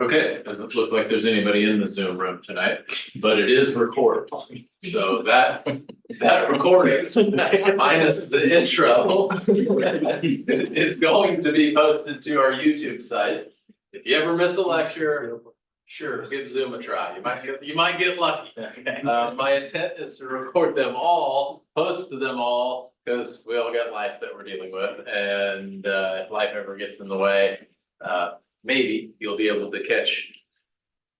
Okay, doesn't look like there's anybody in the Zoom room tonight, but it is recorded. So that recording minus the intro is going to be posted to our YouTube site. If you ever miss a lecture, sure, give Zoom a try. You might get lucky. My intent is to record them all, post them all, because we all got life that we're dealing with, and if life ever gets in the way, maybe you'll be able to catch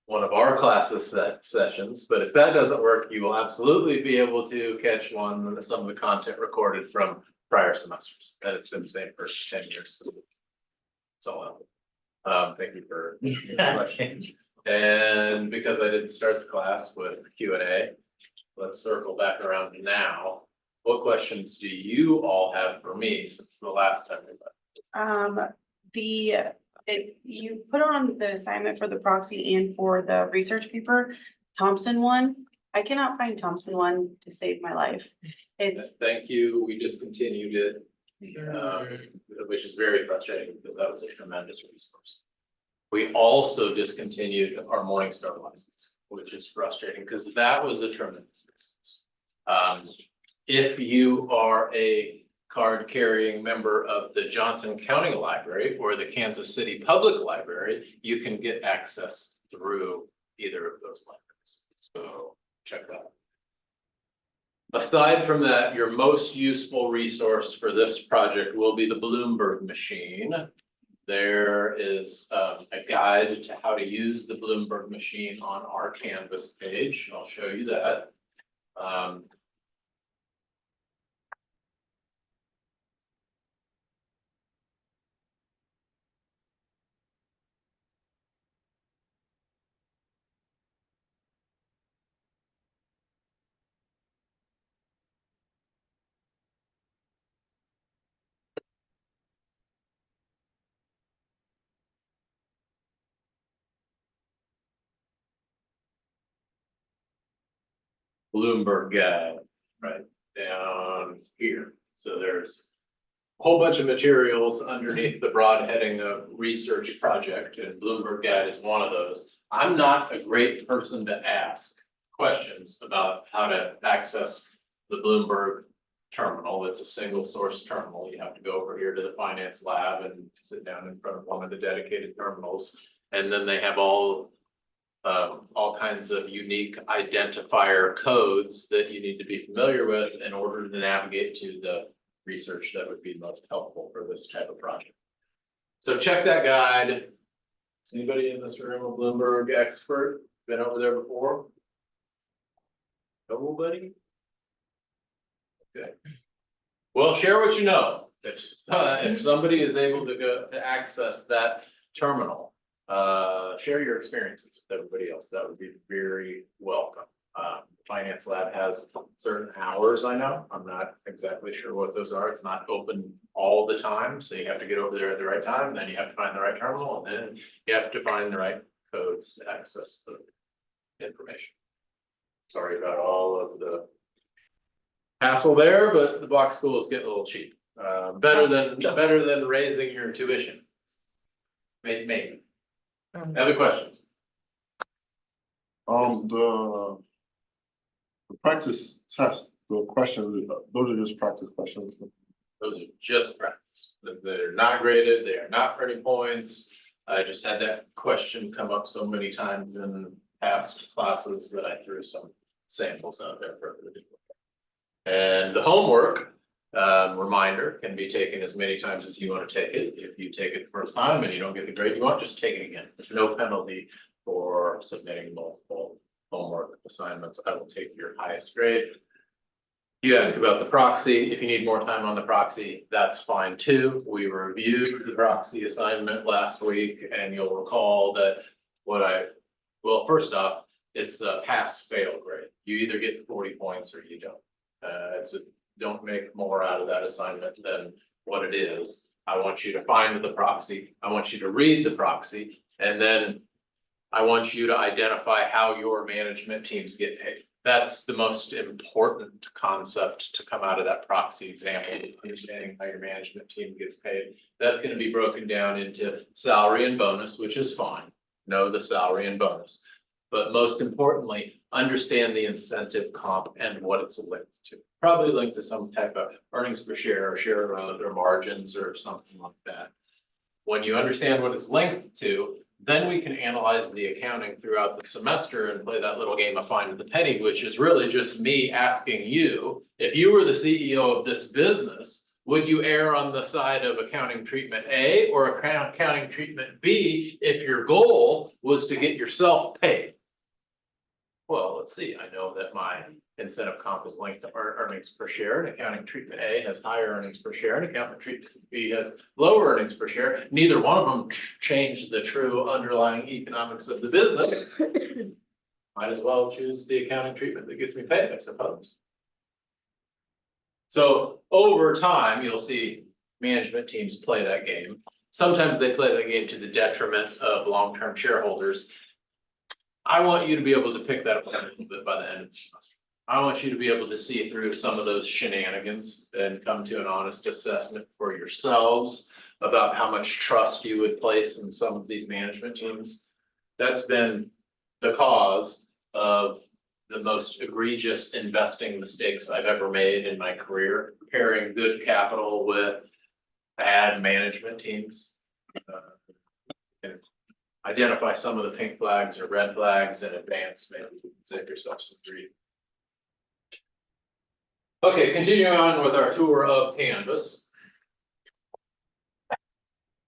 one of our classes sessions, but if that doesn't work, you will absolutely be able to catch some of the content recorded from prior semesters. And it's been the same for 10 years. So it's all out. Thank you for the question. And because I didn't start the class with Q&A, let's circle back around now. What questions do you all have for me since the last time we met? You put on the assignment for the proxy and for the research paper, Thompson one. I cannot find Thompson one to save my life. It's, Thank you. We discontinued it, which is very frustrating because that was a tremendous resource. We also discontinued our Morningstar license, which is frustrating because that was a tremendous resource. If you are a card carrying member of the Johnson County Library or the Kansas City Public Library, you can get access through either of those libraries. So check that out. Aside from that, your most useful resource for this project will be the Bloomberg machine. There is a guide to how to use the Bloomberg machine on our Canvas page. I'll show you that. Bloomberg guide right down here. So there's a whole bunch of materials underneath the broad heading of research project, and Bloomberg guide is one of those. I'm not a great person to ask questions about how to access the Bloomberg terminal. It's a single source terminal. You have to go over here to the finance lab and sit down in front of one of the dedicated terminals. And then they have all kinds of unique identifier codes that you need to be familiar with in order to navigate to the research that would be most helpful for this type of project. So check that guide. Is anybody in this room a Bloomberg expert? Been over there before? Nobody? Okay. Well, share what you know. If somebody is able to go to access that terminal, share your experiences with everybody else. That would be very welcome. Finance lab has certain hours, I know. I'm not exactly sure what those are. It's not open all the time. So you have to get over there at the right time, then you have to find the right terminal, and then you have to find the right codes to access the information. Sorry about all of the hassle there, but the box schools get a little cheap. Better than raising your tuition. Maybe. Other questions? The practice test, the questions, those are just practice questions. Those are just practice. They're not graded, they are not printing points. I just had that question come up so many times in past classes that I threw some samples out there for everybody. And the homework, reminder, can be taken as many times as you want to take it. If you take it the first time and you don't get the grade you want, just take it again. There's no penalty for submitting multiple homework assignments. I will take your highest grade. You ask about the proxy. If you need more time on the proxy, that's fine too. We reviewed the proxy assignment last week, and you'll recall that well, first off, it's a pass-fail grade. You either get 40 points or you don't. Don't make more out of that assignment than what it is. I want you to find the proxy. I want you to read the proxy, and then I want you to identify how your management teams get paid. That's the most important concept to come out of that proxy example, is understanding how your management team gets paid. That's going to be broken down into salary and bonus, which is fine. know the salary and bonus. But most importantly, understand the incentive comp and what it's linked to. Probably linked to some type of earnings per share or share of their margins or something like that. When you understand what it's linked to, then we can analyze the accounting throughout the semester and play that little game of find the penny, which is really just me asking you, if you were the CEO of this business, would you err on the side of accounting treatment A or accounting treatment B if your goal was to get yourself paid? Well, let's see, I know that my incentive comp is linked to earnings per share, and accounting treatment A has higher earnings per share, and accounting treatment B has lower earnings per share. Neither one of them change the true underlying economics of the business. Might as well choose the accounting treatment that gets me paid, I suppose. So over time, you'll see management teams play that game. Sometimes they play that game to the detriment of long-term shareholders. I want you to be able to pick that up a little bit by the end of the semester. I want you to be able to see through some of those shenanigans and come to an honest assessment for yourselves about how much trust you would place in some of these management teams. That's been the cause of the most egregious investing mistakes I've ever made in my career, pairing good capital with bad management teams. And identify some of the pink flags or red flags in advance, maybe you can save yourself some grief. Okay, continuing on with our tour of Canvas.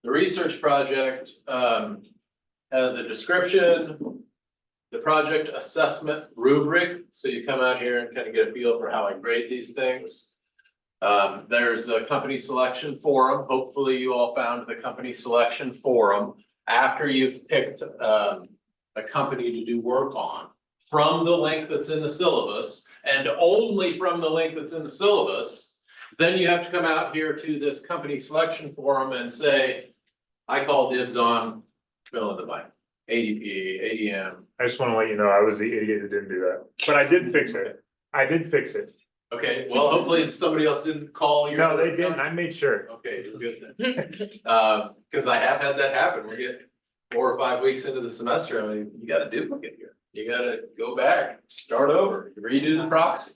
The research project has a description, the project assessment rubric, so you come out here and kind of get a feel for how I grade these things. There's a company selection forum. Hopefully you all found the company selection forum after you've picked a company to do work on from the link that's in the syllabus and only from the link that's in the syllabus. Then you have to come out here to this company selection forum and say, I call dibs on fill in the blank, ADP, ADM. I just want to let you know, I was the idiot who didn't do that, but I did fix it. I did fix it. Okay, well, hopefully somebody else didn't call your. No, they didn't. I made sure. Okay, good then. Cause I have had that happen. We get 4 or 5 weeks into the semester. I mean, you got a duplicate here. You gotta go back, start over, redo the proxy.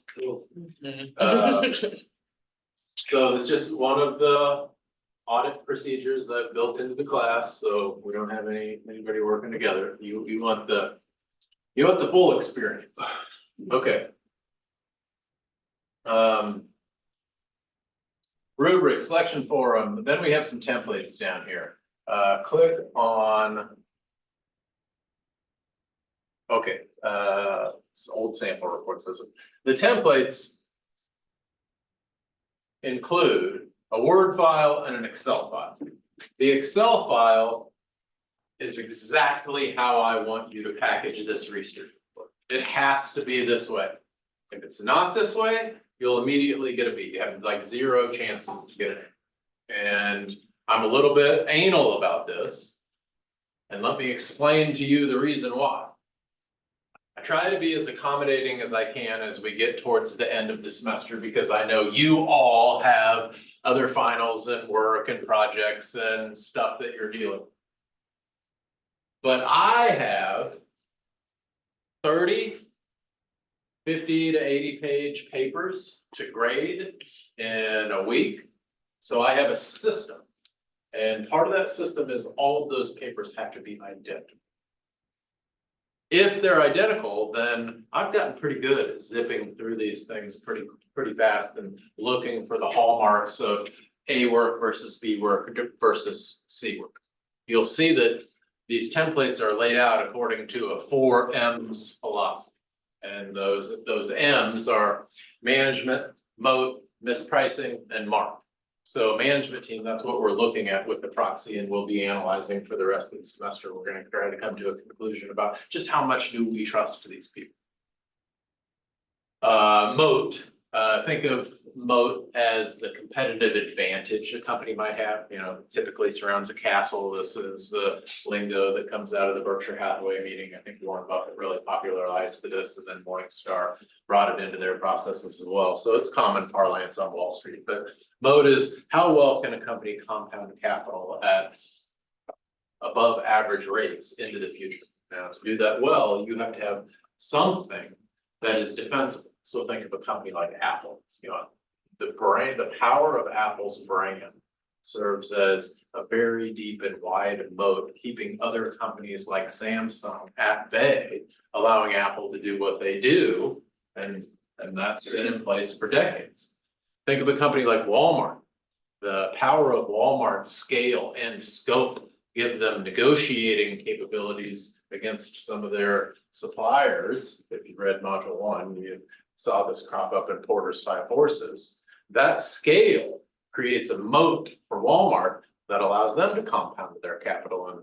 So it's just one of the audit procedures I've built into the class, so we don't have anybody working together. You want the full experience. Okay. Rubric selection forum, then we have some templates down here. Click on. Okay, old sample report says the templates include a Word file and an Excel file. The Excel file is exactly how I want you to package this research report. It has to be this way. If it's not this way, you'll immediately get a B. You have like 0 chances to get it. And I'm a little bit anal about this. And let me explain to you the reason why. I try to be as accommodating as I can as we get towards the end of the semester, because I know you all have other finals and work and projects and stuff that you're dealing with. But I have 30, 50 to 80 page papers to grade in a week. So I have a system. And part of that system is all of those papers have to be identical. If they're identical, then I've gotten pretty good at zipping through these things pretty fast and looking for the hallmarks of A work versus B work versus C work. You'll see that these templates are laid out according to a 4 M's philosophy. And those M's are management, moat, mispricing, and mark. So management team, that's what we're looking at with the proxy, and we'll be analyzing for the rest of the semester. We're going to try to come to a conclusion about just how much do we trust these people. Moat, think of moat as the competitive advantage a company might have. You know, typically surrounds a castle. This is the lingo that comes out of the Berkshire Hathaway meeting. I think Warren Buffett really popularized this, and then Morningstar brought it into their processes as well. So it's common parlance on Wall Street, but moat is how well can a company compound capital at above average rates into the future. Now, to do that well, you have to have something that is defensible. So think of a company like Apple, you know, the brand, the power of Apple's brand serves as a very deep and wide moat, keeping other companies like Samsung at bay, allowing Apple to do what they do. And that's been in place for decades. Think of a company like Walmart. The power of Walmart's scale and scope give them negotiating capabilities against some of their suppliers. If you read module 1, you saw this crop up in Porter's Five Forces. That scale creates a moat for Walmart that allows them to compound their capital and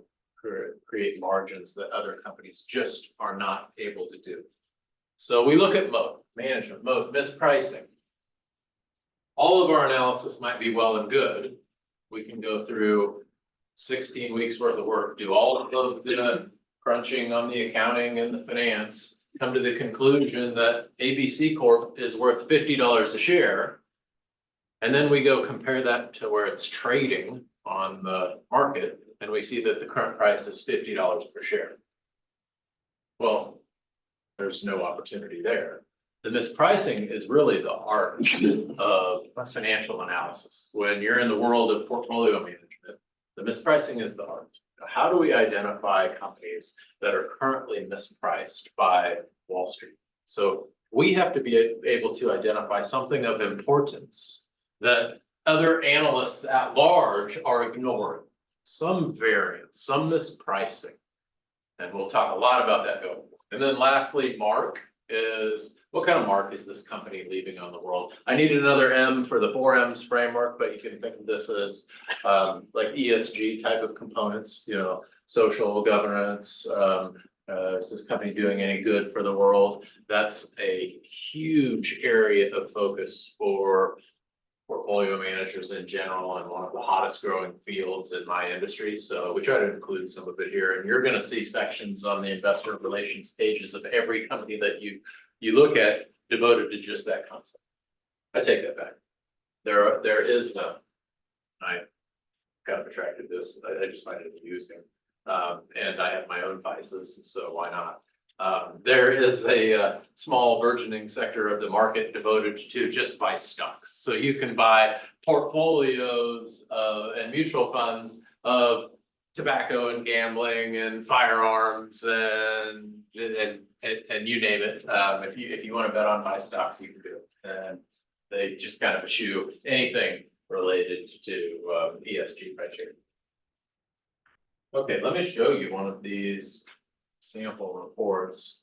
create margins that other companies just are not able to do. So we look at moat, management, moat, mispricing. All of our analysis might be well and good. We can go through 16 weeks worth of work, do all of the crunching on the accounting and the finance, come to the conclusion that ABC Corp is worth $50 a share. And then we go compare that to where it's trading on the market, and we see that the current price is $50 per share. Well, there's no opportunity there. The mispricing is really the art of financial analysis. When you're in the world of portfolio management, the mispricing is the art. How do we identify companies that are currently mispriced by Wall Street? So we have to be able to identify something of importance that other analysts at large are ignoring. Some variance, some mispricing. And we'll talk a lot about that going forward. And then lastly, mark is, what kind of mark is this company leaving on the world? I needed another M for the 4Ms framework, but you can think of this as like ESG type of components, you know, social governance. Is this company doing any good for the world? That's a huge area of focus for portfolio managers in general, and one of the hottest growing fields in my industry. So we try to include some of it here, and you're going to see sections on the investor relations pages of every company that you look at devoted to just that concept. I take that back. There is I kind of attracted this. I just find it amusing, and I have my own vices, so why not? There is a small burgeoning sector of the market devoted to just buy stocks. So you can buy portfolios and mutual funds of tobacco and gambling and firearms and you name it. If you want to bet on buy stocks, you can do it. And they just kind of eschew anything related to ESG criteria. Okay, let me show you one of these sample reports.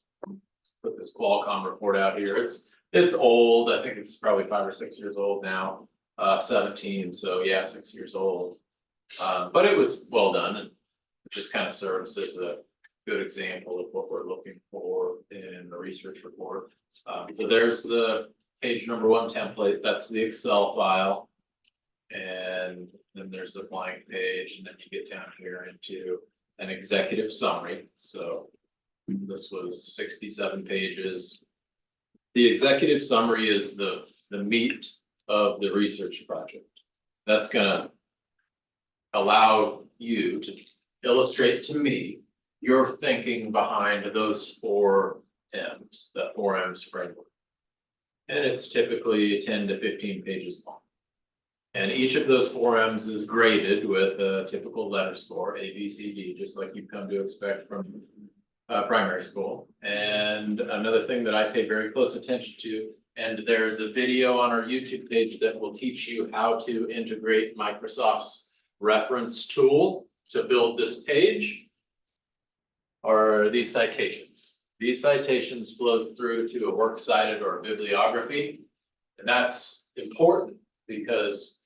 Put this Qualcomm report out here. It's old. I think it's probably 5 or 6 years old now. 17, so yeah, 6 years old. But it was well done, and it just kind of serves as a good example of what we're looking for in the research report. So there's the page number 1 template. That's the Excel file, and then there's a blank page, and then you get down here into an executive summary. So this was 67 pages. The executive summary is the meat of the research project. That's gonna allow you to illustrate to me your thinking behind those 4 M's, that 4 M's framework. And it's typically 10 to 15 pages long. And each of those 4 M's is graded with a typical letter score, A, B, C, D, just like you've come to expect from primary school. And another thing that I pay very close attention to, and there's a video on our YouTube page that will teach you how to integrate Microsoft's reference tool to build this page, are these citations. These citations flow through to a works cited or a bibliography. And that's important because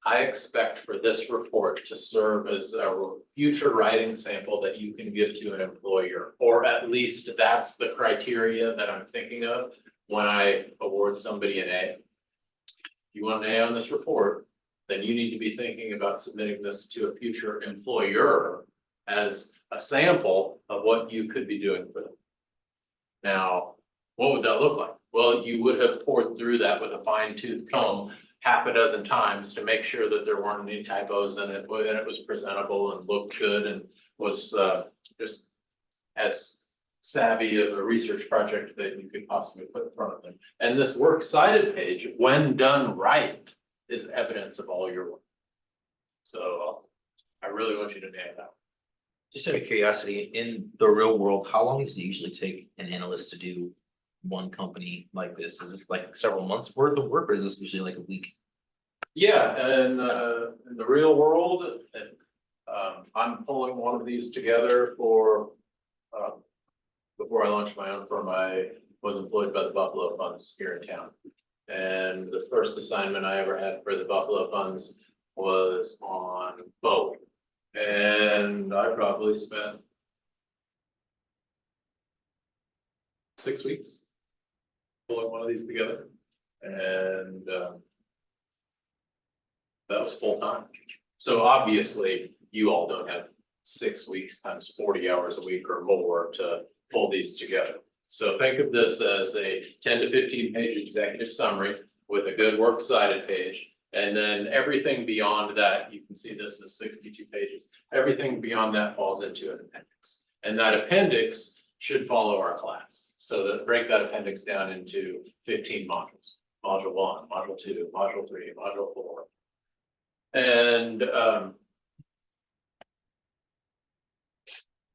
I expect for this report to serve as a future writing sample that you can give to an employer, or at least that's the criteria that I'm thinking of when I award somebody an A. If you want an A on this report, then you need to be thinking about submitting this to a future employer as a sample of what you could be doing for them. Now, what would that look like? Well, you would have poured through that with a fine-tooth comb half a dozen times to make sure that there weren't any typos in it, and it was presentable and looked good and was just as savvy of a research project that you could possibly put in front of them. And this works cited page, when done right, is evidence of all your work. So I really want you to nail that. Just out of curiosity, in the real world, how long does it usually take an analyst to do one company like this? Is this like several months worth of work, or is this usually like a week? Yeah, and in the real world, I'm pulling one of these together for before I launched my own firm, I was employed by the Buffalo Funds here in town. And the first assignment I ever had for the Buffalo Funds was on Boeing. And I probably spent 6 weeks pulling one of these together. And that was full time. So obviously, you all don't have 6 weeks times 40 hours a week or more to pull these together. So think of this as a 10 to 15 page executive summary with a good works cited page. And then everything beyond that, you can see this is 62 pages. Everything beyond that falls into an appendix. And that appendix should follow our class. So that break that appendix down into 15 modules. Module 1, module 2, module 3, module 4. And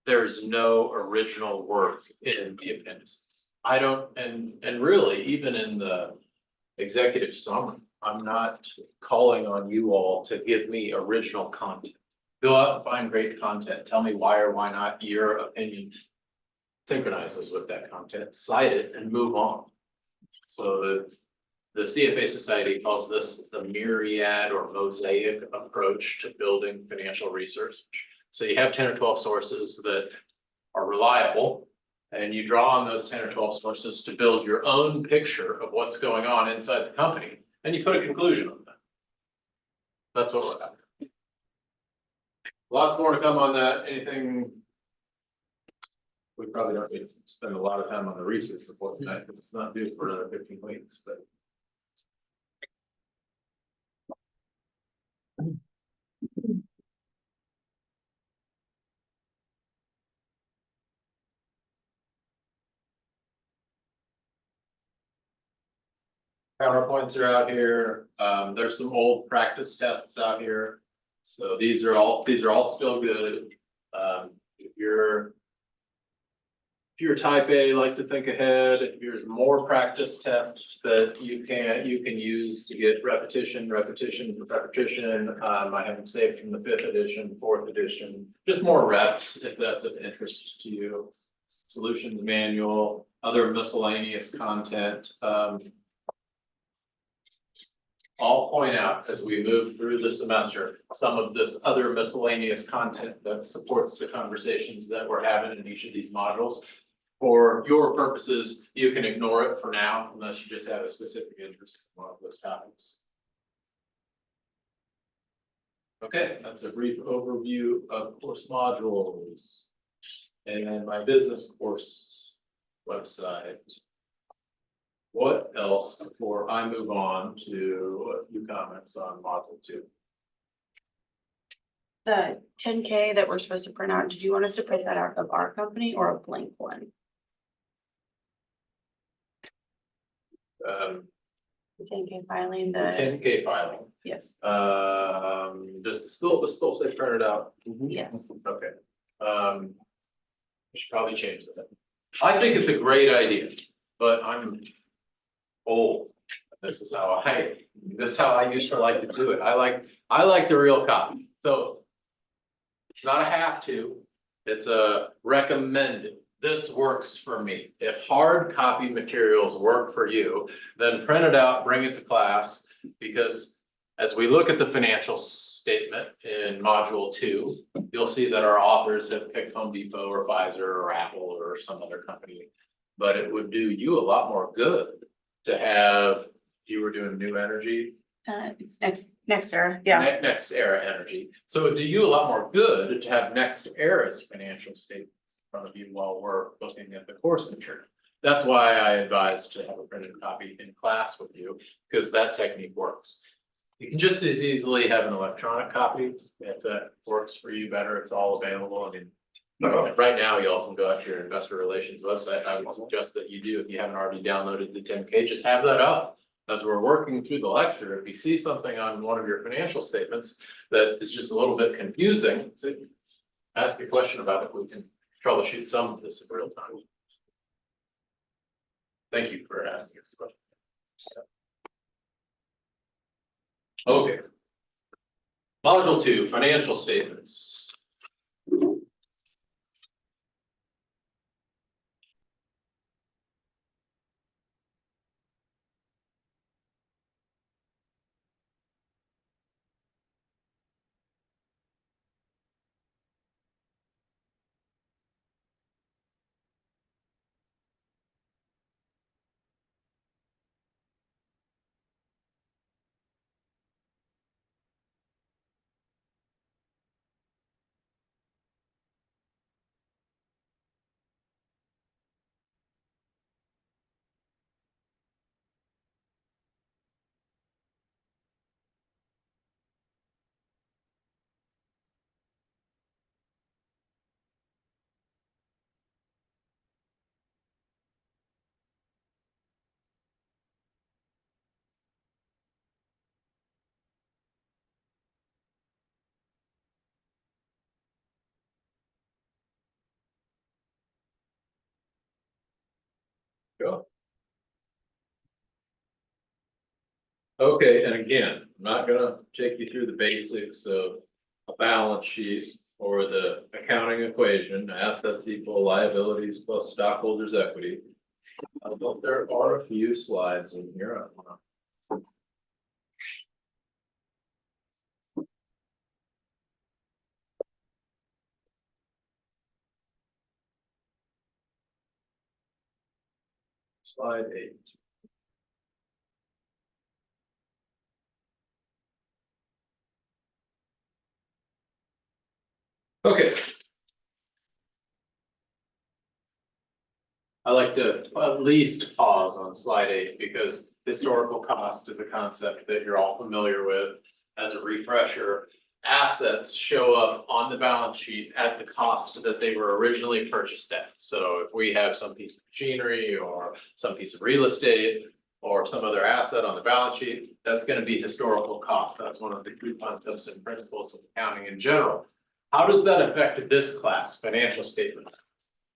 there's no original work in the appendices. I don't, and really, even in the executive summary, I'm not calling on you all to give me original content. Go out and find great content. Tell me why or why not your opinion synchronizes with that content, cite it and move on. So the CFA Society calls this the myriad or mosaic approach to building financial research. So you have 10 or 12 sources that are reliable, and you draw on those 10 or 12 sources to build your own picture of what's going on inside the company, and you put a conclusion on that. That's what we're having. Lots more to come on that. Anything? We probably don't need to spend a lot of time on the research report tonight because it's not due for another 15 weeks, but. PowerPoints are out here. There's some old practice tests out here. So these are all still good. If you're type A, like to think ahead, here's more practice tests that you can use to get repetition. I have them saved from the 5th edition, 4th edition, just more reps if that's of interest to you. Solutions manual, other miscellaneous content. I'll point out as we move through the semester, some of this other miscellaneous content that supports the conversations that we're having in each of these modules. For your purposes, you can ignore it for now, unless you just have a specific interest in one of those topics. Okay, that's a brief overview of course modules and my business course website. What else before I move on to a few comments on module 2? The 10K that we're supposed to print out, did you want us to print that out of our company or a blank one? The 10K filing, the, 10K filing. yes, Does it still say print it out? yes. Okay. We should probably change that. I think it's a great idea, but I'm old. This is how I used to like to do it. I like the real copy. So it's not a have to, it's a recommended. This works for me. If hard copy materials work for you, then print it out, bring it to class, because as we look at the financial statement in module 2, you'll see that our authors have picked Home Depot or Pfizer or Apple or some other company. But it would do you a lot more good to have, you were doing New Energy. It's next era, yeah. Next Era Energy. So it would do you a lot more good to have Next Era's financial statements in front of you while we're looking at the course material. That's why I advise to have a printed copy in class with you, because that technique works. You can just as easily have an electronic copy, if that works for you better, it's all available, I mean. No, Right now, you all can go out to your investor relations website, I would suggest that you do, if you haven't already downloaded the 10K, just have that up. As we're working through the lecture, if you see something on one of your financial statements that is just a little bit confusing, ask a question about it, we can troubleshoot some of this in real time. Thank you for asking this question. Okay. Module 2, financial statements. Go. Okay, and again, I'm not gonna take you through the basics of a balance sheet or the accounting equation, assets equal liabilities plus stockholders' equity. But there are a few slides in here. I wanna- Slide 8. Okay. I like to at least pause on slide 8 because historical cost is a concept that you're all familiar with. As a refresher, assets show up on the balance sheet at the cost that they were originally purchased at. So if we have some piece of machinery or some piece of real estate or some other asset on the balance sheet, that's going to be historical cost. That's one of the key concepts and principles of accounting in general. How does that affect this class, financial statement?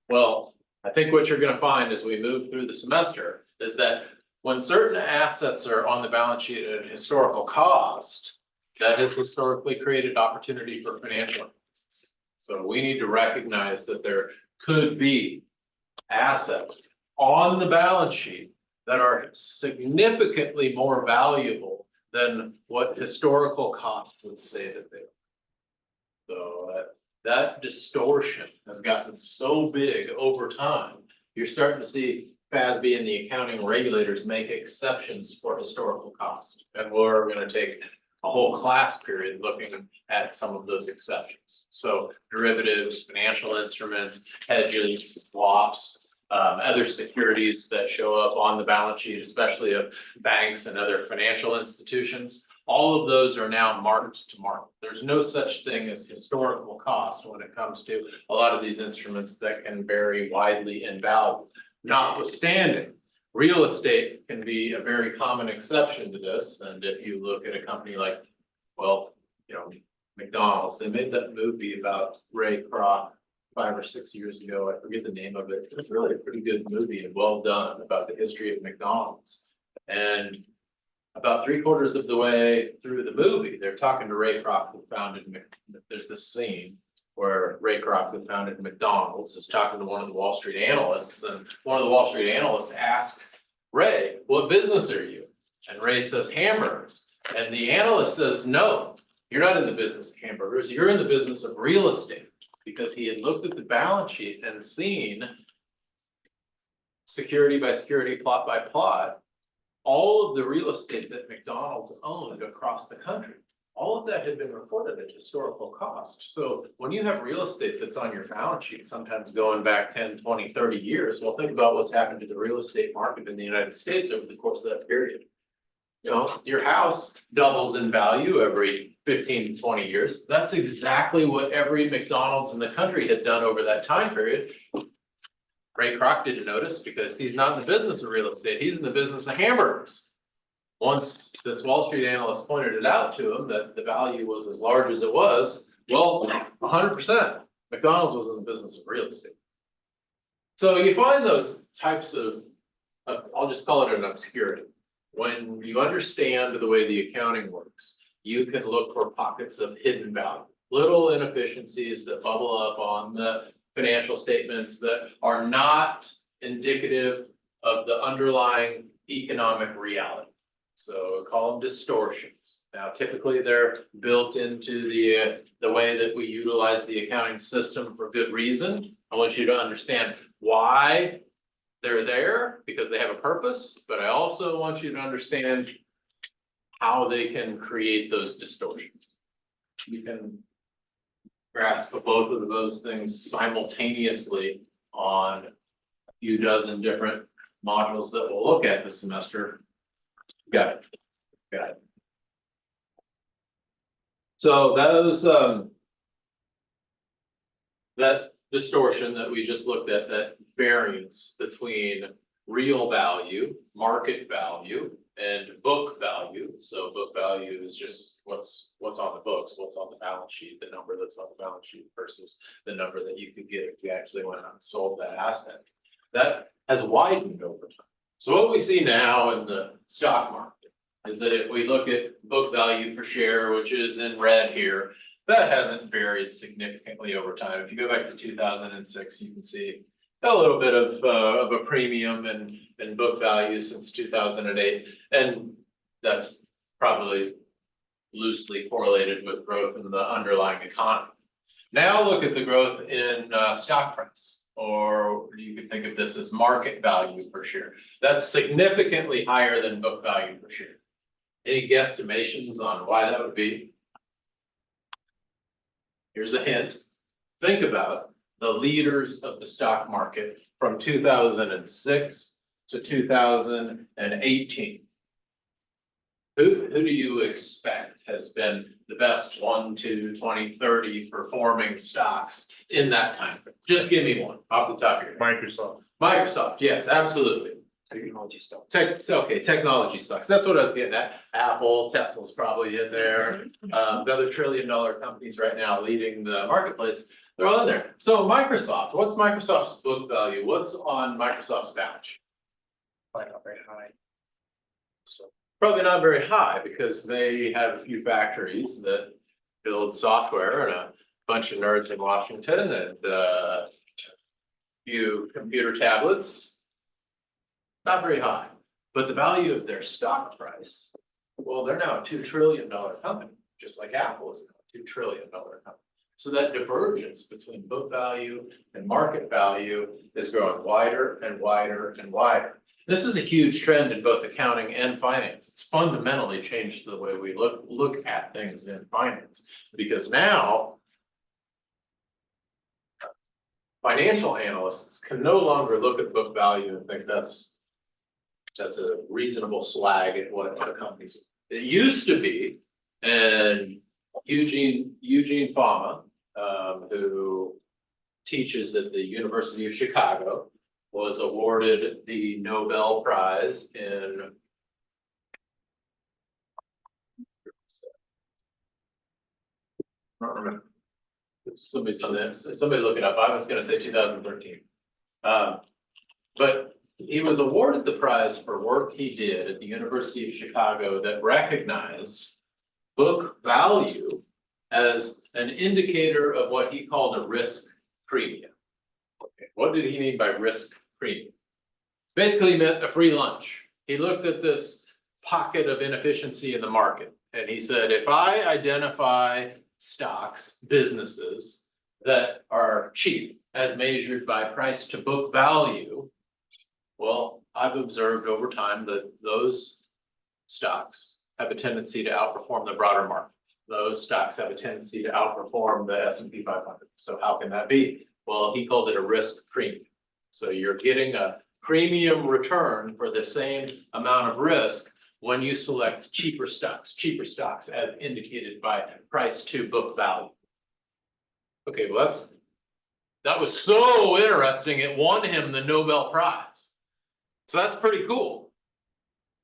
Well, I think what you're gonna find as we move through the semester is that when certain assets are on the balance sheet at historical cost, that has historically created opportunity for financial interests. So we need to recognize that there could be assets on the balance sheet that are significantly more valuable than what historical cost would say that they are. So that distortion has gotten so big over time. You're starting to see FASB and the accounting regulators make exceptions for historical cost. And we're gonna take a whole class period looking at some of those exceptions. So derivatives, financial instruments, hedges, swaps, other securities that show up on the balance sheet, especially of banks and other financial institutions. All of those are now marked to market. There's no such thing as historical cost when it comes to a lot of these instruments that can vary widely in value. Notwithstanding, real estate can be a very common exception to this. And if you look at a company like, well, you know, McDonald's, they made that movie about Ray Kroc 5 or 6 years ago. I forget the name of it. It's really a pretty good movie and well done about the history of McDonald's. And about 3/4 of the way through the movie, they're talking to Ray Kroc, who founded, there's this scene where Ray Kroc, who founded McDonald's, is talking to one of the Wall Street analysts, and one of the Wall Street analysts asks Ray, "What business are you?" And Ray says, "Hamburgers." And the analyst says, "No, you're not in the business of hamburgers, you're in the business of real estate." Because he had looked at the balance sheet and seen security by security, plot by plot, all of the real estate that McDonald's owned across the country. All of that had been reported at historical cost. So when you have real estate that's on your balance sheet, sometimes going back 10, 20, 30 years, well, think about what's happened to the real estate market in the United States over the course of that period. you know, your house doubles in value every 15 to 20 years. That's exactly what every McDonald's in the country had done over that time period. Ray Kroc didn't notice because he's not in the business of real estate, he's in the business of hamburgers. Once this Wall Street analyst pointed it out to him that the value was as large as it was, well, 100%, McDonald's was in the business of real estate. So you find those types of, I'll just call it an obscurity. When you understand the way the accounting works, you can look for pockets of hidden value, little inefficiencies that bubble up on the financial statements that are not indicative of the underlying economic reality. So call them distortions. Now, typically they're built into the way that we utilize the accounting system for good reason. I want you to understand why they're there, because they have a purpose, but I also want you to understand how they can create those distortions. You can grasp both of those things simultaneously on a few dozen different modules that we'll look at this semester. Got it. Got it. So those, that distortion that we just looked at, that variance between real value, market value, and book value. So book value is just what's on the books, what's on the balance sheet, the number that's on the balance sheet versus the number that you could get if you actually went out and sold that asset. That has widened over time. So what we see now in the stock market is that if we look at book value per share, which is in red here, that hasn't varied significantly over time. If you go back to 2006, you can see a little bit of a premium in book value since 2008. And that's probably loosely correlated with growth in the underlying economy. Now look at the growth in stock price, or you could think of this as market value per share. That's significantly higher than book value per share. Any guesstimations on why that would be? Here's a hint. Think about the leaders of the stock market from 2006 to 2018. Who do you expect has been the best 1, 2, 20, 30 performing stocks in that time frame? Just give me one off the top of your head. Microsoft. Microsoft, yes, absolutely. Technology stuff. Okay, technology stocks. That's what I was getting at. Apple, Tesla's probably in there. The other trillion-dollar companies right now leading the marketplace, they're all in there. So Microsoft, what's Microsoft's book value? What's on Microsoft's balance sheet? Probably not very high. So Probably not very high because they have a few factories that build software and a bunch of nerds in Washington and a few computer tablets. Not very high, but the value of their stock price, well, they're now a $2 trillion company, just like Apple is now a $2 trillion company. So that divergence between book value and market value is growing wider and wider and wider. This is a huge trend in both accounting and finance. It's fundamentally changed the way we look at things in finance, because now financial analysts can no longer look at book value and think that's a reasonable swag at what a company's. It used to be, and Eugene Fama, who teaches at the University of Chicago, was awarded the Nobel Prize in. I don't remember. Somebody's on this. Somebody look it up. I was going to say 2013. But he was awarded the prize for work he did at the University of Chicago that recognized book value as an indicator of what he called a risk premium. Okay. What did he mean by risk premium? Basically meant a free lunch. He looked at this pocket of inefficiency in the market and he said, if I identify stocks, businesses that are cheap as measured by price to book value, well, I've observed over time that those stocks have a tendency to outperform the broader market. Those stocks have a tendency to outperform the S&P 500. So how can that be? Well, he called it a risk premium. So you're getting a premium return for the same amount of risk when you select cheaper stocks as indicated by price to book value. Okay, well, that was so interesting, it won him the Nobel Prize. So that's pretty cool.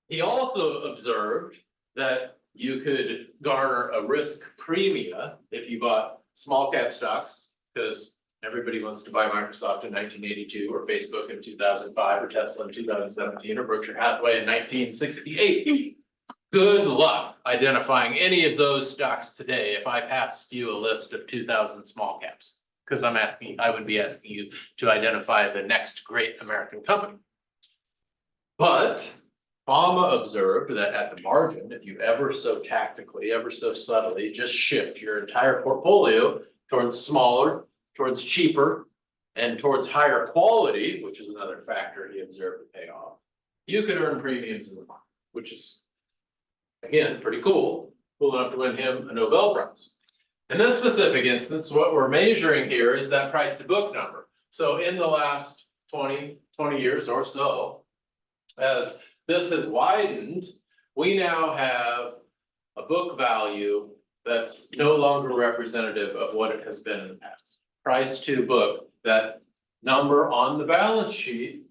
He also observed that you could garner a risk premia if you bought small cap stocks, because everybody wants to buy Microsoft in 1982, or Facebook in 2005, or Tesla in 2017, or Berkshire Hathaway in 1968. Good luck identifying any of those stocks today if I passed you a list of 2,000 small caps. Because I would be asking you to identify the next great American company. But Fama observed that at the margin, if you ever so tactically, ever so subtly, just shift your entire portfolio towards smaller, towards cheaper, and towards higher quality, which is another factor he observed to pay off, you could earn premiums in the market, which is, again, pretty cool enough to win him a Nobel Prize. In this specific instance, what we're measuring here is that price to book number. So in the last 20 years or so, as this has widened, we now have a book value that's no longer representative of what it has been in the past. Price to book, that number on the balance sheet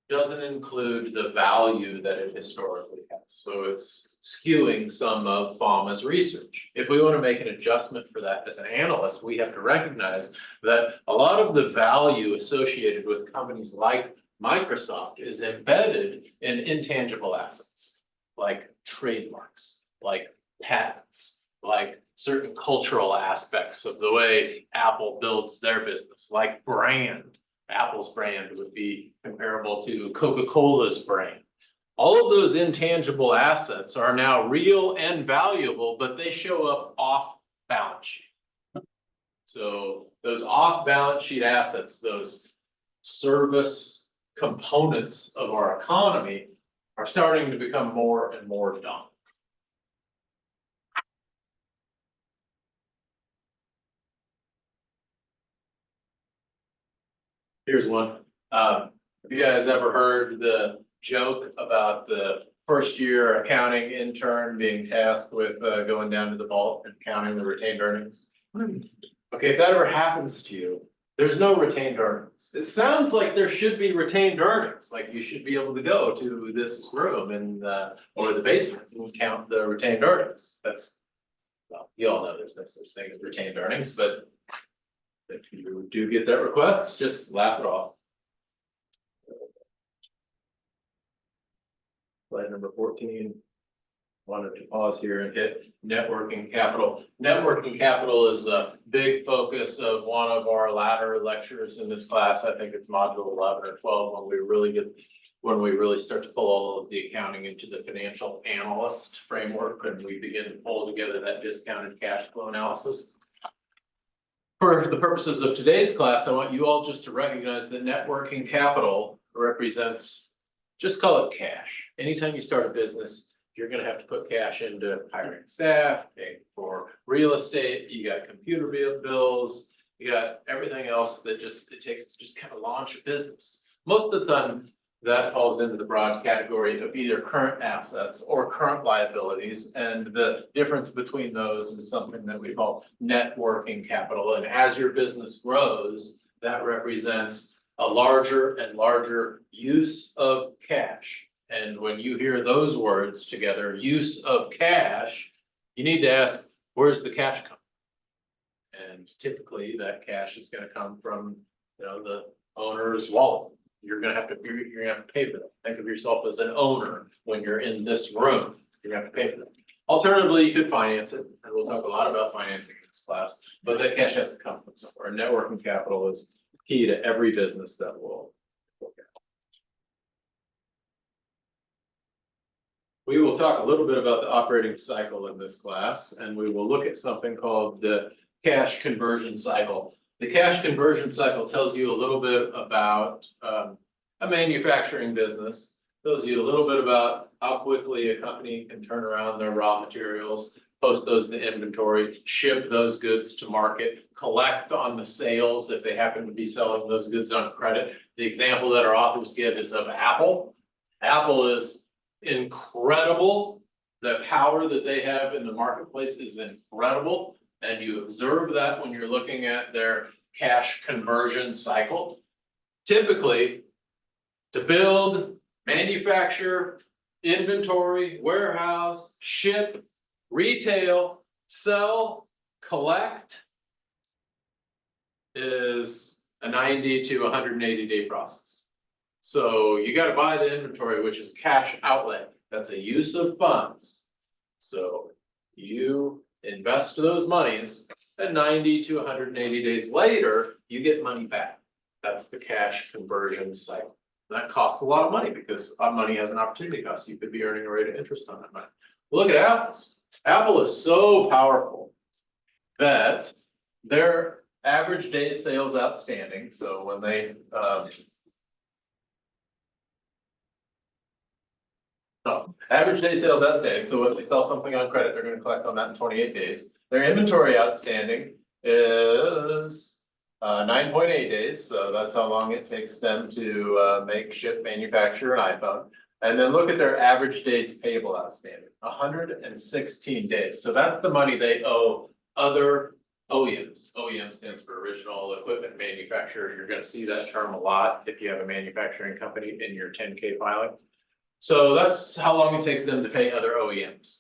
doesn't include the value that it historically has. So it's skewing some of Fama's research. If we want to make an adjustment for that as an analyst, we have to recognize that a lot of the value associated with companies like Microsoft is embedded in intangible assets, like trademarks, like patents, like certain cultural aspects of the way Apple builds their business, like brand. Apple's brand would be comparable to Coca-Cola's brand. All of those intangible assets are now real and valuable, but they show up off balance sheet. So those off balance sheet assets, those service components of our economy, are starting to become more and more dominant. Here's one. Have you guys ever heard the joke about the first year accounting intern being tasked with going down to the vault and counting the retained earnings? Okay, if that ever happens to you, there's no retained earnings. It sounds like there should be retained earnings, like you should be able to go to this room and or the basement and count the retained earnings. That's, well, you all know there's no such thing as retained earnings, but if you do get that request, just laugh it off. Slide number 14. Wanted to pause here and hit networking capital. Networking capital is a big focus of one of our latter lectures in this class. I think it's module 11 or 12 when we really start to pull all of the accounting into the financial analyst framework and we begin to pull together that discounted cash flow analysis. For the purposes of today's class, I want you all just to recognize that net working capital represents, just call it cash. Anytime you start a business, you're gonna have to put cash into hiring staff, paying for real estate, you got computer bills, you got everything else that it takes to just kind of launch a business. Most of the time, that falls into the broad category of either current assets or current liabilities. And the difference between those is something that we call net working capital. And as your business grows, that represents a larger and larger use of cash. And when you hear those words together, use of cash, you need to ask, where's the cash come? And typically that cash is going to come from, the owner's wallet. You're gonna have to pay for that. Think of yourself as an owner when you're in this room. You're gonna have to pay for that. Alternatively, you could finance it, and we'll talk a lot about financing in this class, but that cash has to come from somewhere. And net working capital is key to every business that will look at. We will talk a little bit about the operating cycle in this class, and we will look at something called the cash conversion cycle. The cash conversion cycle tells you a little bit about a manufacturing business, tells you a little bit about how quickly a company can turn around their raw materials, post those in the inventory, ship those goods to market, collect on the sales if they happen to be selling those goods on credit. The example that our authors give is of Apple. Apple is incredible. The power that they have in the marketplace is incredible. And you observe that when you're looking at their cash conversion cycle. Typically, to build, manufacture, inventory, warehouse, ship, retail, sell, collect is a 90 to 180 day process. So you gotta buy the inventory, which is cash outlay. That's a use of funds. So you invest those monies and 90 to 180 days later, you get money back. That's the cash conversion cycle. That costs a lot of money because our money has an opportunity cost. You could be earning a rate of interest on that money. Look at Apple's. Apple is so powerful that their average day sales outstanding, so when they, average day sales outstanding, so when they sell something on credit, they're gonna collect on that in 28 days. Their inventory outstanding is 9.8 days, so that's how long it takes them to make, ship, manufacture an iPhone. And then look at their average days payable outstanding, 116 days. So that's the money they owe other OEMs. OEM stands for original equipment manufacturer. You're gonna see that term a lot if you have a manufacturing company in your 10K filing. So that's how long it takes them to pay other OEMs.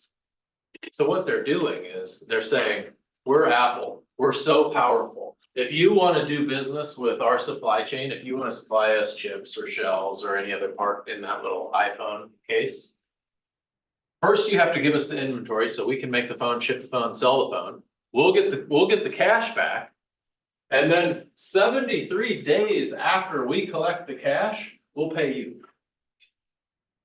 So what they're doing is they're saying, we're Apple, we're so powerful. If you want to do business with our supply chain, if you want to supply us chips or shells or any other part in that little iPhone case. First, you have to give us the inventory so we can make the phone, ship the phone, sell the phone. We'll get the cash back. And then 73 days after we collect the cash, we'll pay you.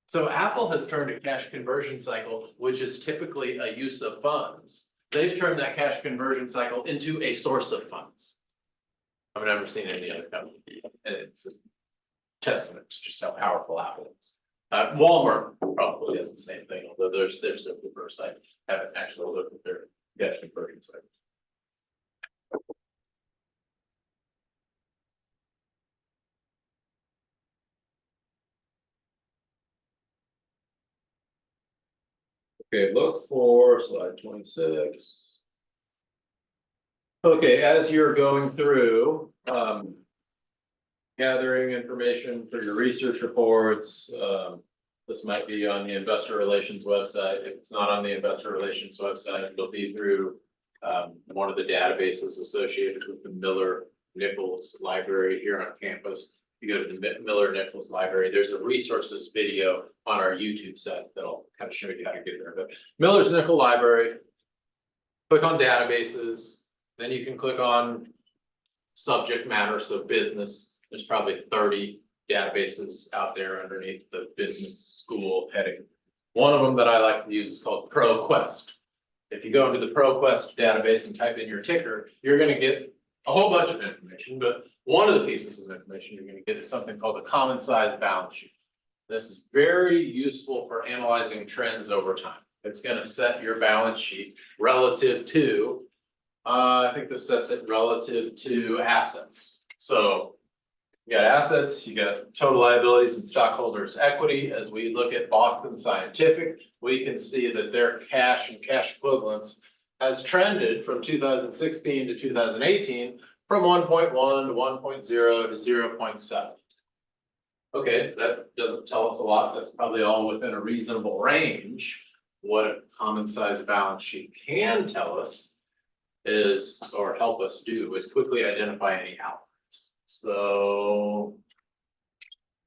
So Apple has turned a cash conversion cycle, which is typically a use of funds. They've turned that cash conversion cycle into a source of funds. I've never seen any other company, and it's a testament to just how powerful Apple is. Walmart probably has the same thing, although they're so diverse. I haven't actually looked at their cash conversion cycle. Okay, look for slide 26. Okay, as you're going through, gathering information for your research reports, this might be on the investor relations website. If it's not on the investor relations website, it'll be through one of the databases associated with the Miller-Nichols Library here on campus. You go to the Miller-Nichols Library, there's a resources video on our YouTube site that'll kind of show you how to get there. But Miller-Nichols Library, click on databases, then you can click on subject matter, so business. There's probably 30 databases out there underneath the business school heading. One of them that I like to use is called ProQuest. If you go into the ProQuest database and type in your ticker, you're going to get a whole bunch of information, but one of the pieces of information you're going to get is something called a common size balance sheet. This is very useful for analyzing trends over time. It's going to set your balance sheet relative to, I think this sets it relative to assets. So you got assets, you got total liabilities and stockholders' equity. As we look at Boston Scientific, we can see that their cash and cash equivalents has trended from 2016 to 2018 from 1.1 to 1.0 to 0.7. Okay, that doesn't tell us a lot. That's probably all within a reasonable range. What a common size balance sheet can tell us is, or help us do, is quickly identify any outliers. So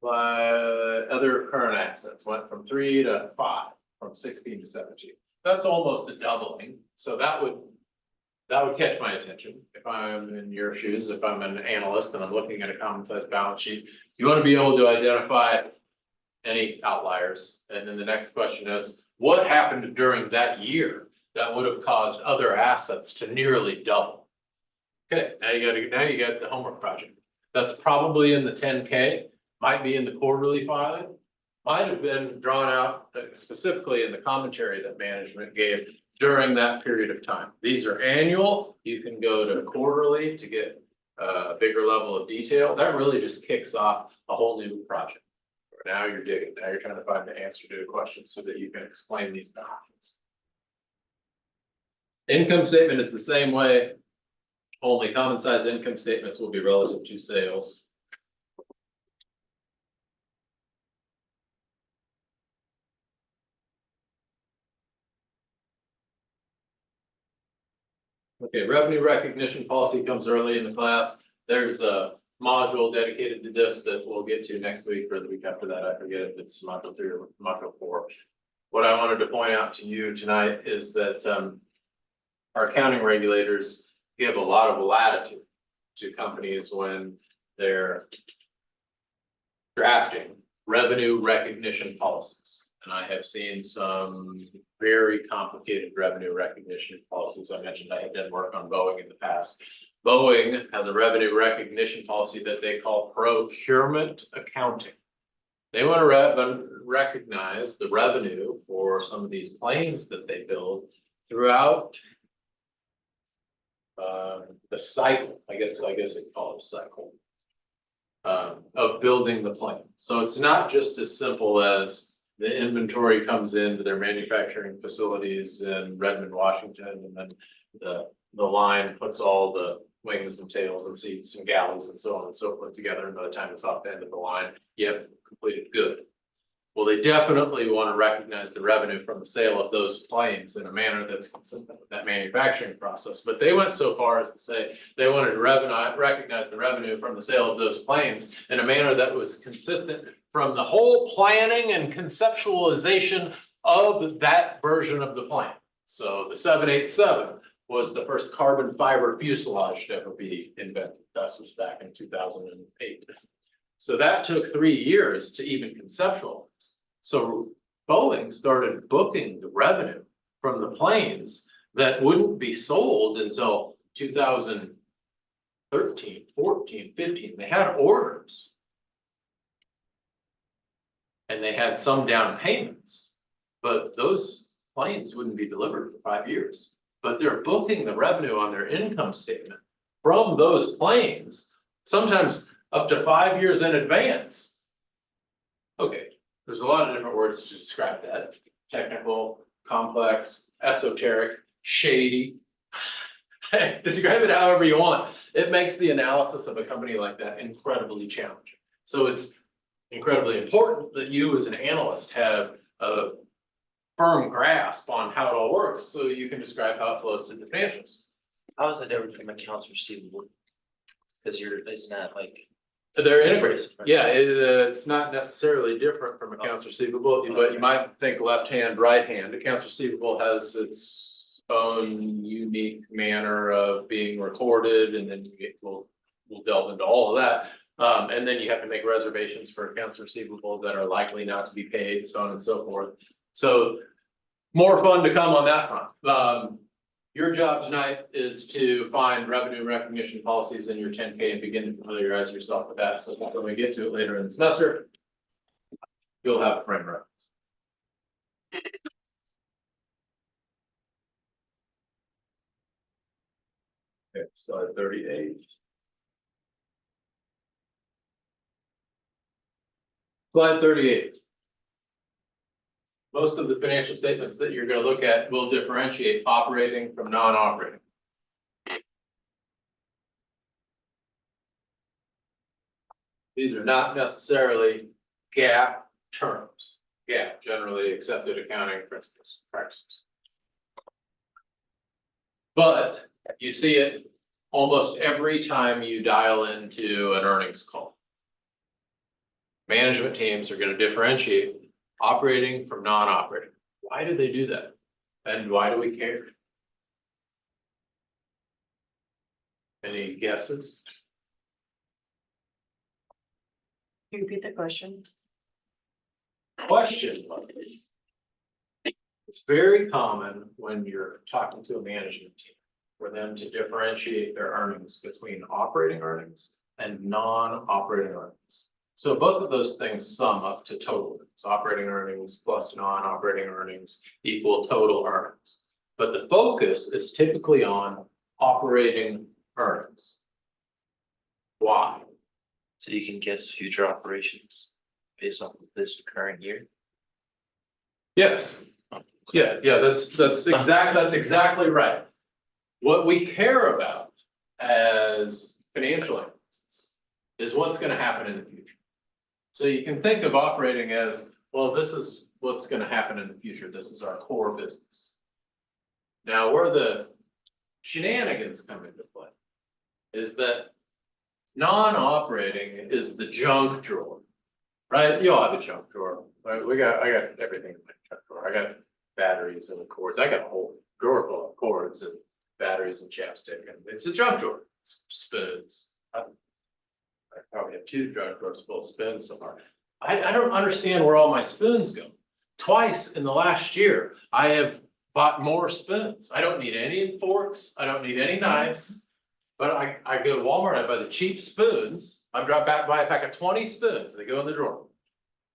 other current assets went from 3 to 5, from 16 to 17. That's almost a doubling. So that would catch my attention if I'm in your shoes, if I'm an analyst and I'm looking at a common size balance sheet. You want to be able to identify any outliers. And then the next question is, what happened during that year that would have caused other assets to nearly double? Okay, now you got the homework project. That's probably in the 10K, might be in the quarterly filing, might have been drawn out specifically in the commentary that management gave during that period of time. These are annual. You can go to quarterly to get a bigger level of detail. That really just kicks off a whole new project. Now you're digging, now you're trying to find the answer to a question so that you can explain these options. Income statement is the same way. Only common size income statements will be relative to sales. Okay, revenue recognition policy comes early in the class. There's a module dedicated to this that we'll get to next week or the week after that. I forget if it's module 3 or module 4. What I wanted to point out to you tonight is that our accounting regulators give a lot of latitude to companies when they're drafting revenue recognition policies. And I have seen some very complicated revenue recognition policies. I mentioned I had done work on Boeing in the past. Boeing has a revenue recognition policy that they call procurement accounting. They want to recognize the revenue for some of these planes that they build throughout the cycle, I guess they call it a cycle of building the plane. So it's not just as simple as the inventory comes into their manufacturing facilities in Redmond, Washington, and then the line puts all the wings and tails and seats and galleys and so on and so forth together. And by the time it's off the end of the line, you have completed good. Well, they definitely want to recognize the revenue from the sale of those planes in a manner that's consistent with that manufacturing process. But they went so far as to say they wanted to recognize the revenue from the sale of those planes in a manner that was consistent from the whole planning and conceptualization of that version of the plane. So the 787 was the first carbon fiber fuselage to ever be invented. That was back in 2008. So that took 3 years to even conceptualize. So Boeing started booking the revenue from the planes that wouldn't be sold until 2013, 14, 15. They had orders. And they had some down payments, but those planes wouldn't be delivered for 5 years. But they're booking the revenue on their income statement from those planes, sometimes up to 5 years in advance. Okay, there's a lot of different words to describe that. Technical, complex, esoteric, shady. Describe it however you want. It makes the analysis of a company like that incredibly challenging. So it's incredibly important that you as an analyst have a firm grasp on how it all works so you can describe how it flows to the financials. How is that different from accounts receivable? Because it's not like. They're integrated. Yeah, it's not necessarily different from accounts receivable, but you might think left hand, right hand. Accounts receivable has its own unique manner of being recorded, and then we'll delve into all of that. And then you have to make reservations for accounts receivable that are likely not to be paid, so on and so forth. So more fun to come on that front. Your job tonight is to find revenue recognition policies in your 10K and begin to familiarize yourself with that. So when we get to it later in the semester, you'll have a frame of reference. Okay, slide 38. Slide 38. Most of the financial statements that you're going to look at will differentiate operating from non-operating. These are not necessarily GAAP terms. GAAP, generally accepted accounting principles, practices. But you see it almost every time you dial into an earnings call. Management teams are going to differentiate operating from non-operating. Why do they do that? And why do we care? Any guesses? Can you repeat the question? Question. It's very common when you're talking to a management team for them to differentiate their earnings between operating earnings and non-operating earnings. So both of those things sum up to total earnings. Operating earnings plus non-operating earnings equal total earnings. But the focus is typically on operating earnings. Why? So you can guess future operations. based on this current year. Yes, yeah, that's exactly right. What we care about as financial analysts is what's gonna happen in the future. So you can think of operating as, well, this is what's gonna happen in the future, this is our core business. Now, where the shenanigans come into play is that non-operating is the junk drawer, right? You all have a junk drawer, right? I got everything in my junk drawer. I got batteries and cords. I got a whole drawer full of cords and batteries and chapstick, and it's a junk drawer. It's spoons. I probably have 2 junk drawers full of spoons somewhere. I don't understand where all my spoons go. Twice in the last year, I have bought more spoons. I don't need any forks. I don't need any knives. But I go to Walmart, I buy the cheap spoons. I drop back, buy a pack of 20 spoons. They go in the drawer.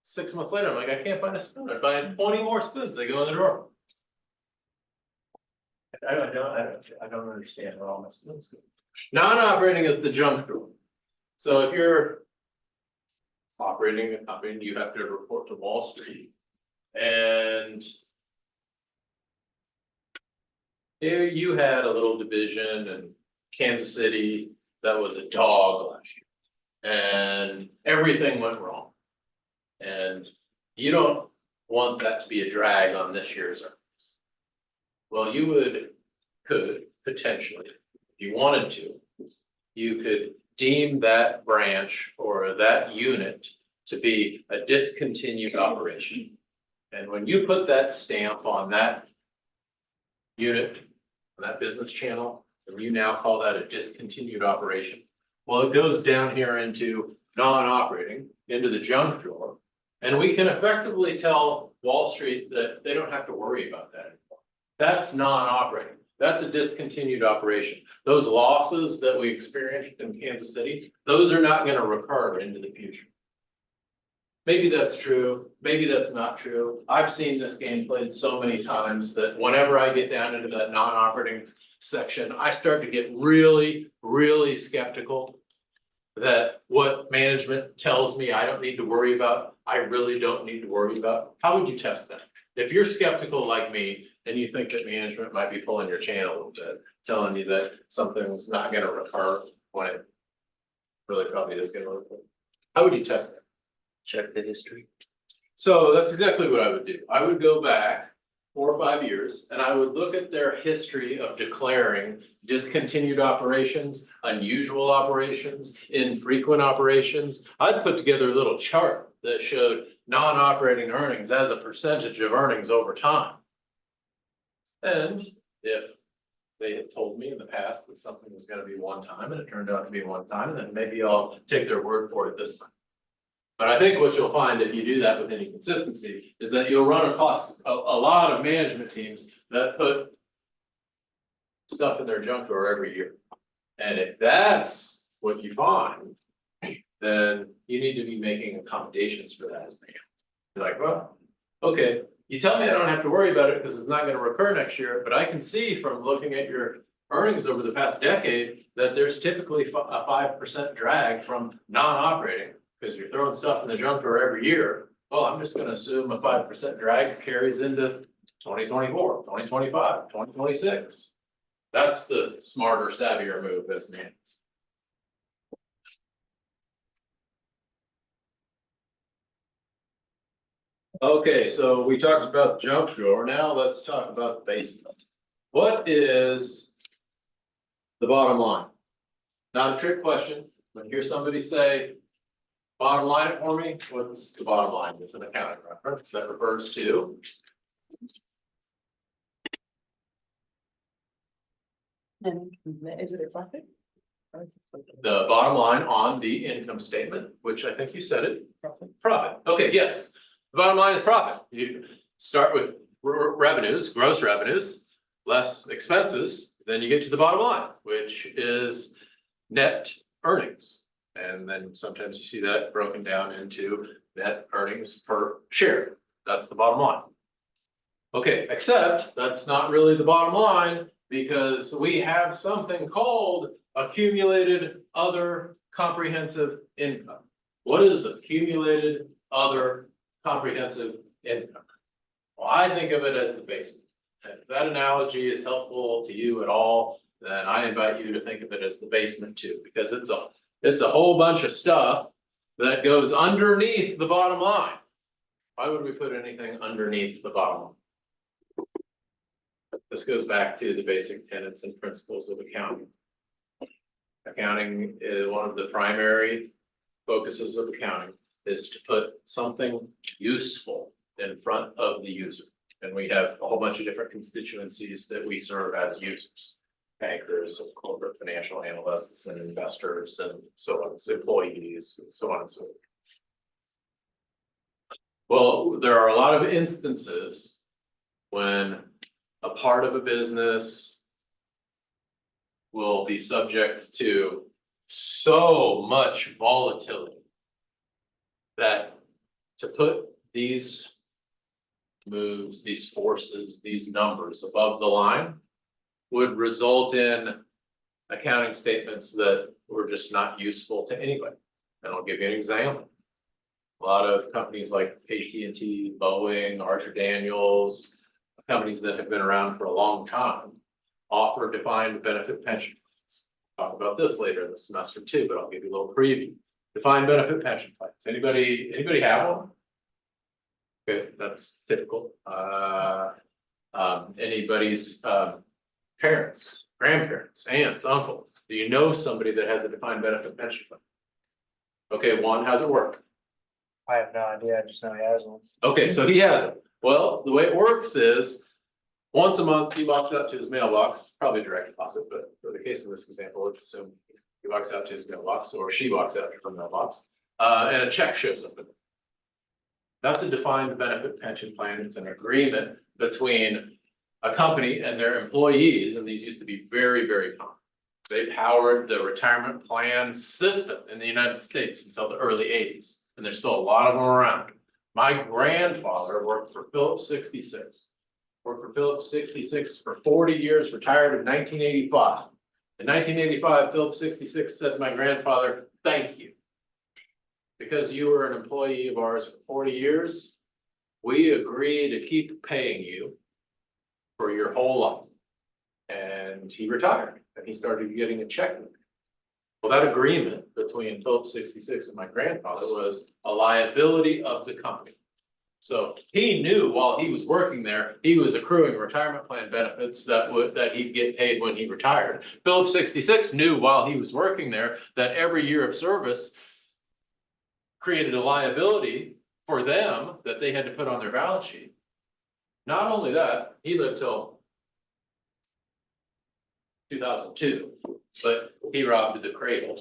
6 months later, I'm like, I can't find a spoon. I buy 20 more spoons. They go in the drawer. I don't understand where all my spoons go. Non-operating is the junk drawer. So if you're operating a company, you have to report to Wall Street. And here you had a little division in Kansas City that was a dog last year. And everything went wrong. And you don't want that to be a drag on this year's earnings. Well, could potentially, if you wanted to, you could deem that branch or that unit to be a discontinued operation. And when you put that stamp on that unit, that business channel, and you now call that a discontinued operation, well, it goes down here into non-operating, into the junk drawer. And we can effectively tell Wall Street that they don't have to worry about that anymore. That's non-operating. That's a discontinued operation. Those losses that we experienced in Kansas City, those are not going to recur into the future. Maybe that's true. Maybe that's not true. I've seen this game played so many times that whenever I get down into that non-operating section, I start to get really, really skeptical that what management tells me I don't need to worry about, I really don't need to worry about. How would you test that? If you're skeptical like me and you think that management might be pulling your chain a little bit, telling you that something's not gonna recur when it really probably is gonna recur, how would you test that? Check the history. So that's exactly what I would do. I would go back 4 or 5 years and I would look at their history of declaring discontinued operations, unusual operations, infrequent operations. I'd put together a little chart that showed non-operating earnings as a percentage of earnings over time. And if they had told me in the past that something was gonna be one time and it turned out to be one time, then maybe I'll take their word for it this time. But I think what you'll find if you do that with any consistency is that you'll run across a lot of management teams that put stuff in their junk drawer every year. And if that's what you find, then you need to be making accommodations for that as they go. You're like, well, okay, you tell me I don't have to worry about it because it's not going to recur next year, but I can see from looking at your earnings over the past decade that there's typically a 5% drag from non-operating. Because you're throwing stuff in the junk drawer every year. Well, I'm just gonna assume a 5% drag carries into 2024, 2025, 2026. That's the smarter, savvier move as an analyst. Okay, so we talked about junk drawer. Now let's talk about the basement. What is the bottom line? Not a trick question. When you hear somebody say, bottom line it for me, what's the bottom line? It's an accounting reference that refers to. And is it a profit? The bottom line on the income statement, which I think you said it. Profit. Okay, yes. The bottom line is profit. You start with revenues, gross revenues, less expenses, then you get to the bottom line, which is net earnings. And then sometimes you see that broken down into net earnings per share. That's the bottom line. Okay, except that's not really the bottom line because we have something called accumulated other comprehensive income. What is accumulated other comprehensive income. Well, I think of it as the basement. And if that analogy is helpful to you at all, then I invite you to think of it as the basement too, because it's a whole bunch of stuff that goes underneath the bottom line. Why would we put anything underneath the bottom line? This goes back to the basic tenets and principles of accounting. Accounting is one of the primary focuses of accounting is to put something useful in front of the user. And we have a whole bunch of different constituencies that we serve as users. Bankers and corporate financial analysts and investors and so on, so employees and so on and so forth. Well, there are a lot of instances when a part of a business will be subject to so much volatility that to put these moves, these forces, these numbers above the line would result in accounting statements that were just not useful to anybody. And I'll give you an example. A lot of companies like AT&T, Boeing, Archer Daniels, companies that have been around for a long time, offer defined benefit pension plans. Talk about this later in the semester too, but I'll give you a little preview. Defined benefit pension plans. Anybody have one? Okay, that's typical. Anybody's parents, grandparents, aunts, uncles. Do you know somebody that has a defined benefit pension plan? Okay, Juan, how's it work? I have no idea, I just know he has one. Okay, so he has it. Well, the way it works is once a month, he walks out to his mailbox, probably direct deposit, but for the case of this example, let's assume he walks out to his mailbox or she walks out to her mailbox, and a check shows up. That's a defined benefit pension plan. It's an agreement between a company and their employees, and these used to be very, very common. They powered the retirement plan system in the United States until the early 80s, and there's still a lot of them around. My grandfather worked for Phillips 66. Worked for Phillips 66 for 40 years, retired in 1985. In 1985, Phillips 66 said to my grandfather, "Thank you. Because you were an employee of ours for 40 years, we agree to keep paying you for your whole life." And he retired and he started getting a check. Well, that agreement between Phillips 66 and my grandfather was a liability of the company. So he knew while he was working there, he was accruing retirement plan benefits that he'd get paid when he retired. Phillips 66 knew while he was working there that every year of service created a liability for them that they had to put on their balance sheet. Not only that, he lived till 2002, but he robbed the cradle,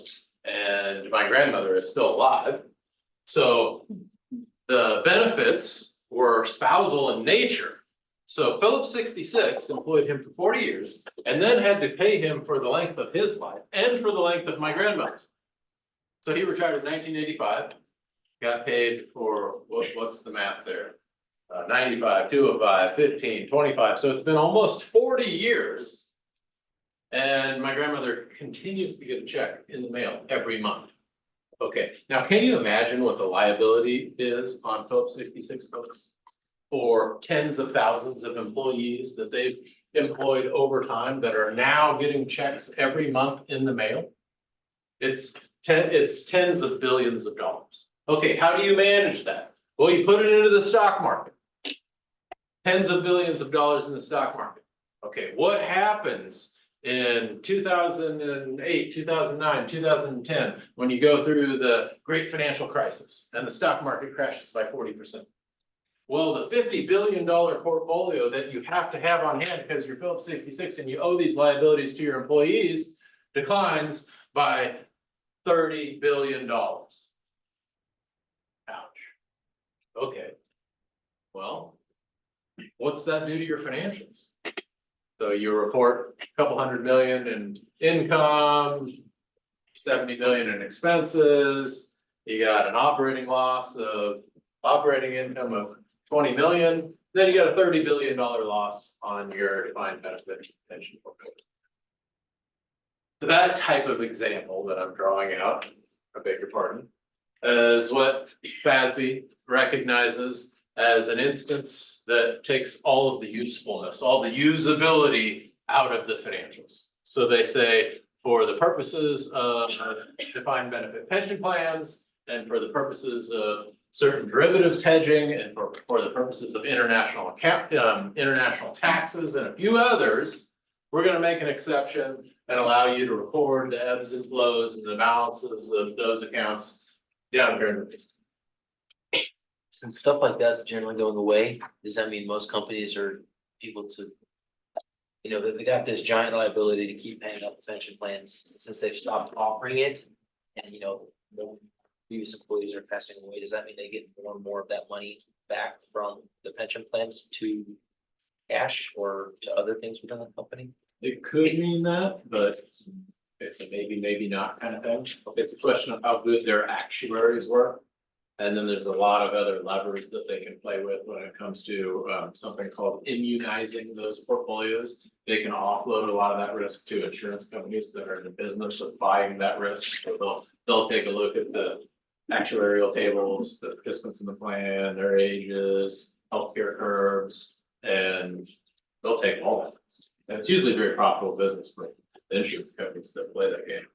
and my grandmother is still alive. So the benefits were spousal in nature. So Phillips 66 employed him for 40 years and then had to pay him for the length of his life and for the length of my grandmother's. So he retired in 1985, got paid for, what's the math there? 95, 205, 15, 25. So it's been almost 40 years. And my grandmother continues to get a check in the mail every month. Okay, now can you imagine what the liability is on Phillips 66 folks? For tens of thousands of employees that they've employed over time that are now getting checks every month in the mail? It's tens of billions of dollars. Okay, how do you manage that? Well, you put it into the stock market. Tens of billions of dollars in the stock market. Okay, what happens in 2008, 2009, 2010, when you go through the great financial crisis and the stock market crashes by 40%? Well, the $50 billion portfolio that you have to have on hand because you're Phillips 66 and you owe these liabilities to your employees declines by $30 billion. Ouch. Okay. Well, what's that do to your financials? So you report a couple $100 million in income, 70 million in expenses. You got an operating loss of operating income of 20 million. Then you got a $30 billion loss on your defined benefit pension portfolio. So that type of example that I'm drawing out, I beg your pardon, is what FASB recognizes as an instance that takes all of the usefulness, all the usability out of the financials. So they say, for the purposes of defined benefit pension plans, and for the purposes of certain derivatives hedging, and for the purposes of international international taxes and a few others, we're gonna make an exception and allow you to record the ebbs and flows and the balances of those accounts down here in the business. Since stuff like that's generally going away, does that mean most companies are able to? You know, they got this giant liability to keep paying up the pension plans, since they've stopped offering it. And you know, more previous employees are passing away, does that mean they get more and more of that money back from the pension plans to cash or to other things within the company? It could mean that, but it's a maybe, maybe not kind of thing. It's a question of how good their actuaries work. And then there's a lot of other levers that they can play with when it comes to something called immunizing those portfolios. They can offload a lot of that risk to insurance companies that are in the business of buying that risk. So they'll take a look at the actuarial tables, the participants in the plan, their ages, healthcare curves, and they'll take all that risk. And it's usually a very profitable business for the insurance companies that play that game.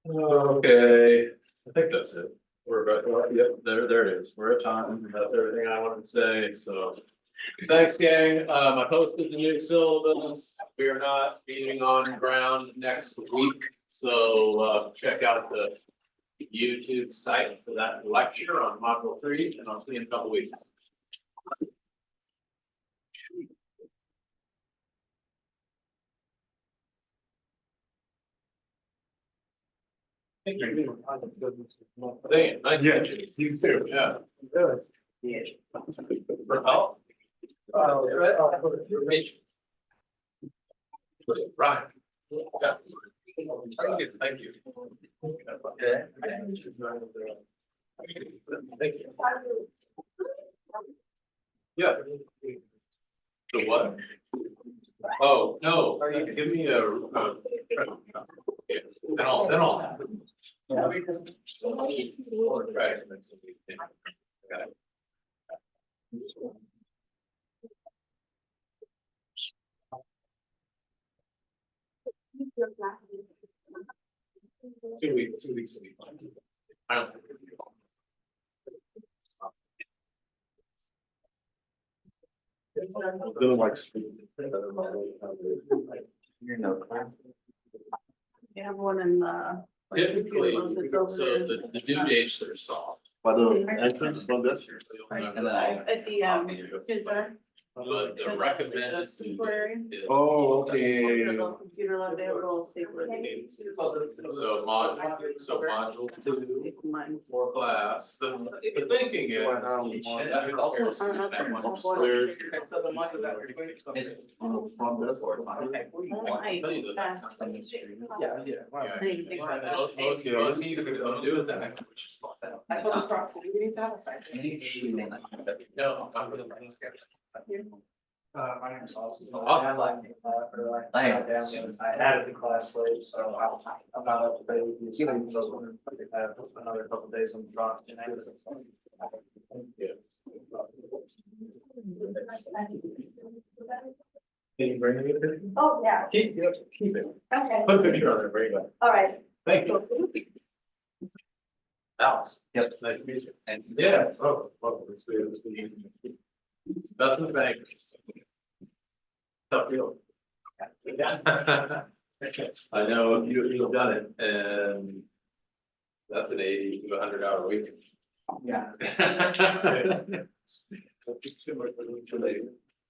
Okay, I think that's it. We're about, yep, there it is. We're at time. That's everything I wanted to say, so. Thanks, gang. I posted the new syllabus. We are not meeting on ground next week, so check out the YouTube site for that lecture on module 3, and I'll see you in a couple weeks. Thank you. Nice to meet you. You too. Yeah. For help? Right. Yeah. Thank you. Thank you. Yeah. The what? Oh, no, give me a. Yeah, then I'll have it. Or try to convince somebody. Got it. 2 weeks will be fine. I don't think it'll be long. Feeling like sleep. They have one in the. Typically, so the due dates are soft. By the entrance from this. At the, is there? But the recommended due date is. Oh, okay. Computer lab, they have a little stapler. So module 2 for class, the thinking is. It's From this. Most people don't do it that way, which is fine. No, I'm gonna. My name is Austin. Oh. I added the class late, so I'm not up to date with these things. So I was wondering if I could have another couple days on the drops. Can you bring me a picture? Oh, yeah, Keep it. okay, Put a picture on there, very good. all right. Thank you. Alex. Yep. Nice to meet you. And yeah, oh, welcome. It's been easy. Nothing bad. Tough deal. I know you've done it, and that's an 80 to 100-hour week. Yeah.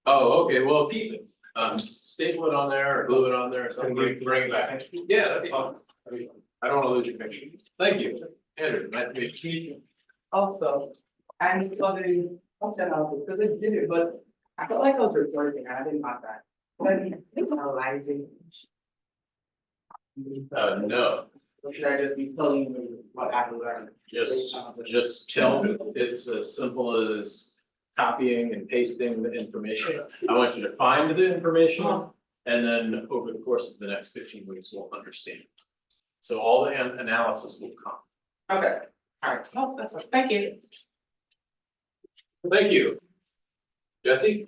Oh, okay, well, keep it, staple it on there or glue it on there or something, bring it back. Yeah, that'd be fun. I don't wanna lose your picture. Thank you, Andrew, nice to meet you. Also, and wondering, upset also, because I did it, but I felt like I was recording, and I didn't want that. But I mean, it's analyzing. No, Or should I just be telling you what I learned? just tell me, it's as simple as copying and pasting the information. I want you to find the information, and then over the course of the next 15 weeks, we'll understand. So all the analysis will come. Okay, all right, well, that's, thank you. Thank you. Jesse?